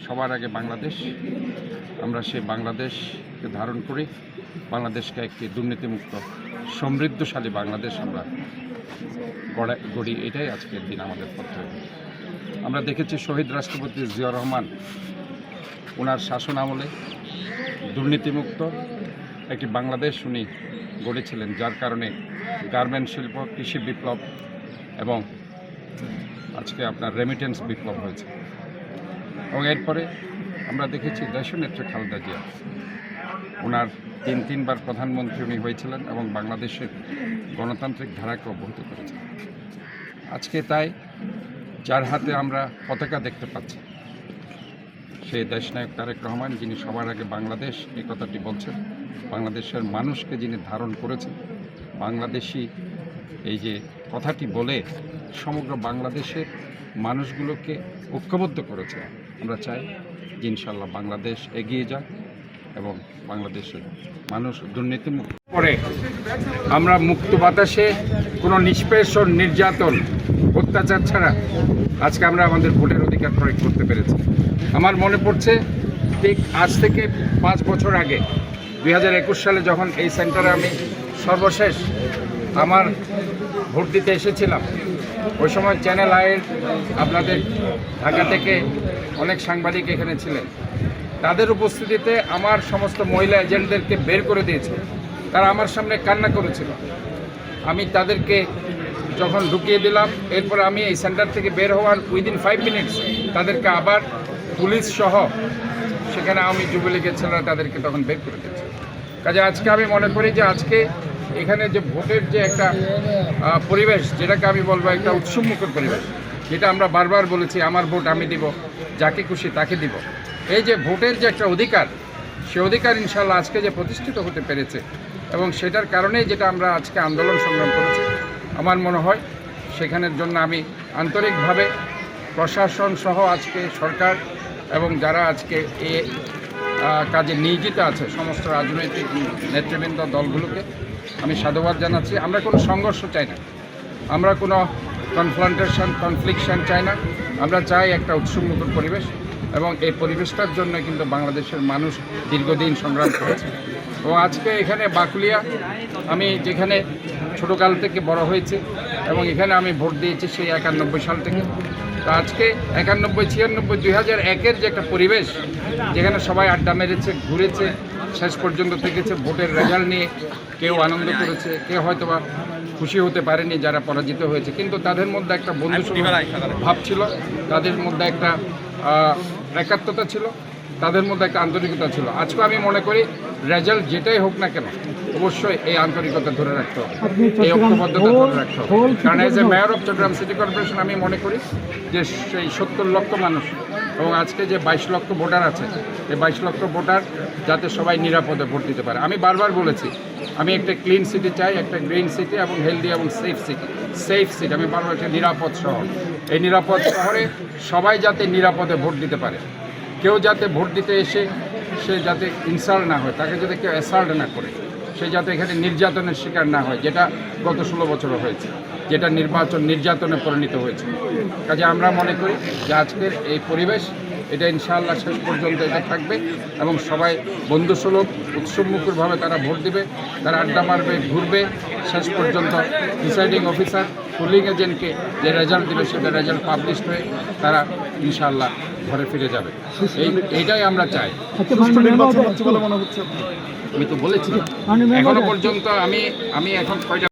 সবার আগে বাংলাদেশ। আমরা সেই বাংলাদেশকে ধারণ করি, বাংলাদেশকে একটি দুর্নীতিমুক্ত সমৃদ্ধশালী বাংলাদেশ আমরা গড়ি। এটাই আজকের দিন আমাদের কর্তব্য। আমরা দেখেছি শহীদ রাষ্ট্রপতি জিয়াউর রহমান ওনার শাসন আমলে দুর্নীতিমুক্ত একটি বাংলাদেশ উনি গড়েছিলেন, যার কারণে গার্মেন্ট শিল্প, কৃষি বিপ্লব এবং আজকে আপনার রেমিটেন্স বিপ্লব হয়েছে। এবং এরপরে আমরা দেখেছি দেশনেত্রী খালেদা জিয়া, ওনার তিনবার প্রধানমন্ত্রী উনি হয়েছিলেন এবং বাংলাদেশের গণতান্ত্রিক ধারাকে অব্যাহত করেছেন। আজকে তাই যার হাতে আমরা পতাকা দেখতে পাচ্ছি, সেই দেশনায়ক তারেক রহমান, যিনি সবার আগে বাংলাদেশ এই কথাটি বলছেন, বাংলাদেশের মানুষকে যিনি ধারণ করেছেন, বাংলাদেশি এই যে কথাটি বলে সমগ্র বাংলাদেশের মানুষগুলোকে ঐক্যবদ্ধ করেছে। আমরা চাই যে ইনশাল্লাহ বাংলাদেশ এগিয়ে যাক এবং বাংলাদেশের মানুষ দুর্নীতিমুক্ত করে আমরা মুক্ত বাতাসে কোনো নিষ্পেষণ, নির্যাতন, অত্যাচার ছাড়া আজকে আমরা আমাদের ভোটের অধিকার প্রয়োগ করতে পেরেছি। আমার মনে পড়ছে ঠিক আজ থেকে 5 বছর আগে 2021 সালে যখন এই সেন্টারে আমি সর্বশেষ আমার ভোট দিতে এসেছিলাম, ওই সময় চ্যানেল আইয়ের আপনাদের ঢাকা থেকে অনেক সাংবাদিক এখানে ছিলেন। তাদের উপস্থিতিতে আমার সমস্ত মহিলা এজেন্টদেরকে বের করে দিয়েছিল। তারা আমার সামনে কান্না করেছিল। আমি তাদেরকে যখন ঢুকিয়ে দিলাম, এরপর আমি এই সেন্টার থেকে বের হওয়ার উইদিন 5 মিনিটস তাদেরকে আবার পুলিশ সহ সেখানে আমি যুবলীগের ছেলেরা তাদেরকে তখন বের করে দিয়েছে। কাজে আজকে আমি মনে করি যে আজকে এখানে যে ভোটের যে একটা পরিবেশ, যেটাকে আমি বলবো একটা উৎসবমুখর পরিবেশ, যেটা আমরা বারবার বলেছি, আমার ভোট আমি দিব, যাকে খুশি তাকে দিব। এই যে ভোটের যে একটা অধিকার, সে অধিকার ইনশাল্লাহ আজকে যে প্রতিষ্ঠিত হতে পেরেছে এবং সেটার কারণেই যেটা আমরা আজকে আন্দোলন সংগ্রাম করেছি, আমার মনে হয় সেখানের জন্য আমি আন্তরিকভাবে প্রশাসন সহ আজকে সরকার এবং যারা আজকে এ কাজে নিয়োজিত আছে সমস্ত রাজনৈতিক নেতৃবৃন্দ দলগুলোকে আমি সাধুবাদ জানাচ্ছি। আমরা কোনো সংঘর্ষ চাই না, আমরা কোনো কনফ্লিকশন চাই না। আমরা চাই একটা উৎসবমুখর পরিবেশ এবং এই পরিবেশটার জন্য কিন্তু বাংলাদেশের মানুষ দীর্ঘদিন সংগ্রাম করেছে। এবং আজকে এখানে বাকুলিয়া, আমি যেখানে ছোটোকাল থেকে বড় হয়েছি এবং এখানে আমি ভোট দিয়েছি সেই 91 সাল থেকে। তো আজকে 91, 96, 2001-এর যে একটা পরিবেশ, যেখানে সবাই আড্ডা মেরেছে, ঘুরেছে, শেষ পর্যন্ত থেকেছে, ভোটের রেজাল্ট নিয়ে কেউ আনন্দ করেছে, কেউ হয়তো বা খুশি হতে পারেনি যারা পরাজিত হয়েছে, কিন্তু তাদের মধ্যে একটা বন্ধুসুলভ ভাব ছিল, তাদের মধ্যে একটা একাত্মতা ছিল, তাদের মধ্যে একটা আন্তরিকতা ছিল। আজকে আমি মনে করি রেজাল্ট যেটাই হোক না কেন, অবশ্যই এই আন্তরিকতা ধরে রাখতে হবে, এই ঐক্যবদ্ধতা ধরে রাখতে হবে। কারণ as a mayor of Chattogram city corporation আমি মনে করি যে সেই 70 লক্ষ মানুষ এবং আজকে যে 22 লক্ষ ভোটার আছে, এই 22 লক্ষ ভোটার যাতে সবাই নিরাপদে ভোট দিতে পারে। আমি বারবার বলেছি, আমি একটা ক্লিন সিটি চাই, একটা গ্রিন সিটি এবং হেলদি এবং সেফ সিটি। আমি বারবার একটা নিরাপদ শহর, এই নিরাপদ শহরে সবাই যাতে নিরাপদে ভোট দিতে পারে। কেউ যাতে ভোট দিতে এসে সে যাতে ইনসাল্ট না হয়, তাকে যাতে কেউ অ্যাসাল্ট না করে, সে যাতে এখানে নির্যাতনের শিকার না হয়, যেটা গত 16 বছরও হয়েছে, যেটা নির্যাতনে পরিণত হয়েছে। কাজে আমরা মনে করি যে আজকের এই পরিবেশ, এটা ইনশাআল্লাহ শেষ পর্যন্ত এটা থাকবে এবং সবাই বন্ধুসুলভ উৎসবমুখরভাবে তারা ভোট দিবে, তারা আড্ডা মারবে, ঘুরবে, শেষ পর্যন্ত প্রিসাইডিং অফিসার, পোলিং এজেন্টকে যে রেজাল্ট দিবে সেটা রেজাল্ট পাবলিশ হয়ে তারা ইনশাআল্লাহ ঘরে ফিরে যাবে। এইটাই আমরা চাই। আমি তো বলেছি এখনো পর্যন্ত আমি এখন 6টা